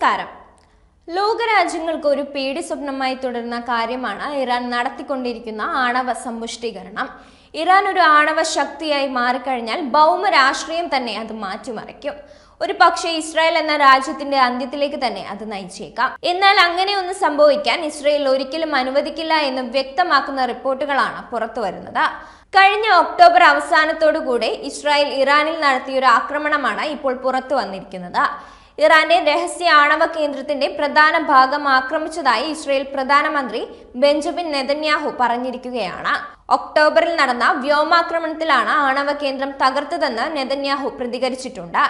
നമസ്കാരം. ലോകരാജ്യങ്ങൾക്ക് ഒരു പേടി സ്വപ്നമായി തുടരുന്ന കാര്യമാണ് ഇറാൻ നടത്തിക്കൊണ്ടിരിക്കുന്ന ആണവ സമ്പുഷ്ടീകരണം. ഇറാൻ ഒരു ആണവ ശക്തിയായി മാറിക്കഴിഞ്ഞാൽ ഭൗമ രാഷ്ട്രീയം തന്നെ അത് മാറ്റിമറിക്കും. ഒരു പക്ഷേ ഇസ്രായേൽ എന്ന രാജ്യത്തിന്റെ അന്ത്യത്തിലേക്ക് തന്നെ അത് നയിച്ചേക്കാം. എന്നാൽ അങ്ങനെയൊന്നും സംഭവിക്കാൻ ഇസ്രായേൽ ഒരിക്കലും അനുവദിക്കില്ല എന്ന് വ്യക്തമാക്കുന്ന റിപ്പോർട്ടുകളാണ് പുറത്തു വരുന്നത്. കഴിഞ്ഞ ഒക്ടോബർ അവസാനത്തോടുകൂടെ ഇസ്രായേൽ ഇറാനിൽ നടത്തിയൊരു ആക്രമണമാണ് ഇപ്പോൾ പുറത്തു വന്നിരിക്കുന്നത്. ഇറാന്റെ രഹസ്യ ആണവ കേന്ദ്രത്തിന്റെ പ്രധാന ഭാഗം ആക്രമിച്ചതായി ഇസ്രായേൽ പ്രധാനമന്ത്രി ബെഞ്ചമിൻ നെതന്യാഹു പറഞ്ഞിരിക്കുകയാണ്. ഒക്ടോബറിൽ നടന്ന വ്യോമാക്രമണത്തിലാണ് ആണവ കേന്ദ്രം തകർത്തതെന്ന് നെതന്യാഹു പ്രതികരിച്ചിട്ടുണ്ട്.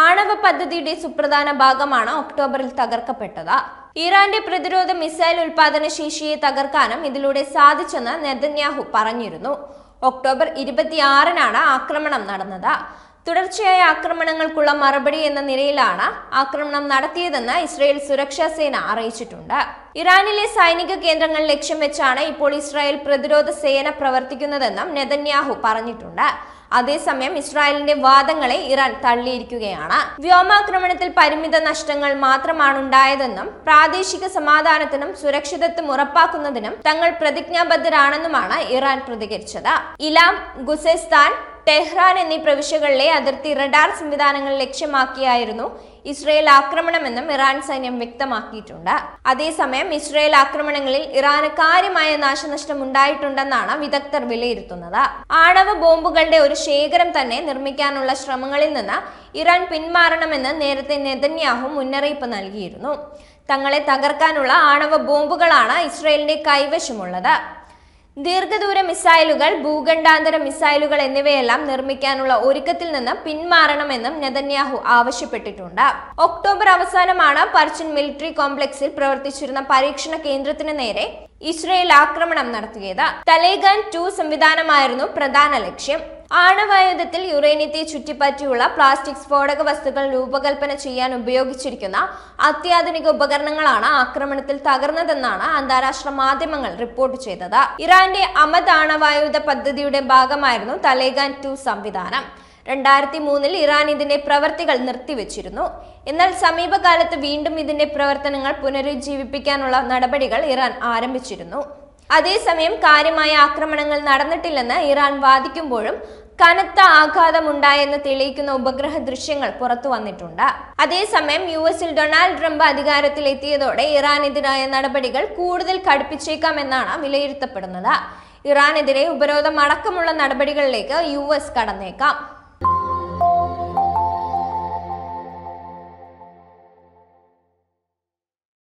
ആണവ പദ്ധതിയുടെ സുപ്രധാന ഭാഗമാണ് ഒക്ടോബറിൽ തകർക്കപ്പെട്ടത്. ഇറാന്റെ പ്രതിരോധ മിസൈൽ ഉൽപാദന ശേഷിയെ തകർക്കാനും ഇതിലൂടെ സാധിച്ചെന്ന് നെതന്യാഹു പറഞ്ഞിരുന്നു. ഒക്ടോബർ 26-നാണ് ആക്രമണം നടന്നത്. തുടർച്ചയായ ആക്രമണങ്ങൾക്കുള്ള മറുപടി എന്ന നിലയിലാണ് ആക്രമണം നടത്തിയതെന്ന് ഇസ്രായേൽ സുരക്ഷാ സേന അറിയിച്ചിട്ടുണ്ട്. ഇറാനിലെ സൈനിക കേന്ദ്രങ്ങൾ ലക്ഷ്യം വെച്ചാണ് ഇപ്പോൾ ഇസ്രായേൽ പ്രതിരോധ സേന പ്രവർത്തിക്കുന്നതെന്നും നെതന്യാഹു പറഞ്ഞിട്ടുണ്ട്. അതേസമയം ഇസ്രായേലിന്റെ വാദങ്ങളെ ഇറാൻ തള്ളിയിരിക്കുകയാണ്. വ്യോമാക്രമണത്തിൽ പരിമിത നഷ്ടങ്ങൾ മാത്രമാണ് ഉണ്ടായതെന്നും പ്രാദേശിക സമാധാനത്തിനും സുരക്ഷിതത്വം ഉറപ്പാക്കുന്നതിനും തങ്ങൾ പ്രതിജ്ഞാബദ്ധരാണെന്നുമാണ് ഇറാൻ പ്രതികരിച്ചത്. ഇലാം, ഖുസെസ്താൻ, ടെഹ്റാൻ എന്നീ പ്രവിശ്യകളിലെ അതിർത്തി റഡാർ സംവിധാനങ്ങൾ ലക്ഷ്യമാക്കിയായിരുന്നു ഇസ്രായേൽ ആക്രമണമെന്നും ഇറാൻ സൈന്യം വ്യക്തമാക്കിയിട്ടുണ്ട്. അതേസമയം ഇസ്രായേൽ ആക്രമണങ്ങളിൽ ഇറാന് കാര്യമായ നാശനഷ്ടം ഉണ്ടായിട്ടുണ്ടെന്നാണ് വിദഗ്ധർ വിലയിരുത്തുന്നത്. ആണവ ബോംബുകളുടെ ഒരു ശേഖരം തന്നെ നിർമ്മിക്കാനുള്ള ശ്രമങ്ങളിൽ നിന്ന് ഇറാൻ പിന്മാറണമെന്ന് നേരത്തെ നെതന്യാഹു മുന്നറിയിപ്പ് നൽകിയിരുന്നു. തങ്ങളെ തകർക്കാനുള്ള ആണവ ബോംബുകളാണ് ഇസ്രായേലിന്റെ കൈവശമുള്ളത്. ദീർഘദൂര മിസൈലുകൾ, ഭൂഖണ്ഡാന്തര മിസൈലുകൾ എന്നിവയെല്ലാം നിർമ്മിക്കാനുള്ള ഒരുക്കത്തിൽ നിന്ന് പിന്മാറണമെന്നും നെതന്യാഹു ആവശ്യപ്പെട്ടിട്ടുണ്ട്. ഒക്ടോബർ അവസാനമാണ് പർച്ചിൻ മിലിറ്ററി കോംപ്ലക്സിൽ പ്രവർത്തിച്ചിരുന്ന പരീക്ഷണ കേന്ദ്രത്തിന് നേരെ ഇസ്രായേൽ ആക്രമണം നടത്തിയത്. തലേഗാൻ 2 സംവിധാനമായിരുന്നു പ്രധാന ലക്ഷ്യം. ആണവായുധത്തിൽ യുറേനിയത്തെ ചുറ്റിപ്പറ്റിയുള്ള പ്ലാസ്റ്റിക് സ്ഫോടക വസ്തുക്കൾ രൂപകൽപ്പന ചെയ്യാൻ ഉപയോഗിച്ചിരിക്കുന്ന അത്യാധുനിക ഉപകരണങ്ങളാണ് ആക്രമണത്തിൽ തകർന്നതെന്നാണ് അന്താരാഷ്ട്ര മാധ്യമങ്ങൾ റിപ്പോർട്ട് ചെയ്തത്. ഇറാന്റെ അമദ് ആണവായുധ പദ്ധതിയുടെ ഭാഗമായിരുന്നു തലേഗാൻ 2 സംവിധാനം. 2003-ൽ ഇറാൻ ഇതിന്റെ പ്രവർത്തികൾ നിർത്തിവെച്ചിരുന്നു. എന്നാൽ സമീപകാലത്ത് വീണ്ടും ഇതിന്റെ പ്രവർത്തനങ്ങൾ പുനരുജ്ജീവിപ്പിക്കാനുള്ള നടപടികൾ ഇറാൻ ആരംഭിച്ചിരുന്നു. അതേസമയം കാര്യമായ ആക്രമണങ്ങൾ നടന്നിട്ടില്ലെന്ന് ഇറാൻ വാദിക്കുമ്പോഴും കനത്ത ആഘാതമുണ്ടായെന്ന് തെളിയിക്കുന്ന ഉപഗ്രഹ ദൃശ്യങ്ങൾ പുറത്തു വന്നിട്ടുണ്ട്. അതേസമയം US-ൽ ഡൊണാൾഡ് ട്രംപ് അധികാരത്തിലെത്തിയതോടെ ഇറാനെതിരായ നടപടികൾ കൂടുതൽ കടുപ്പിച്ചേക്കാമെന്നാണ് വിലയിരുത്തപ്പെടുന്നത്. ഇറാനെതിരെ ഉപരോധം അടക്കമുള്ള നടപടികളിലേക്ക് US കടന്നേക്കാം.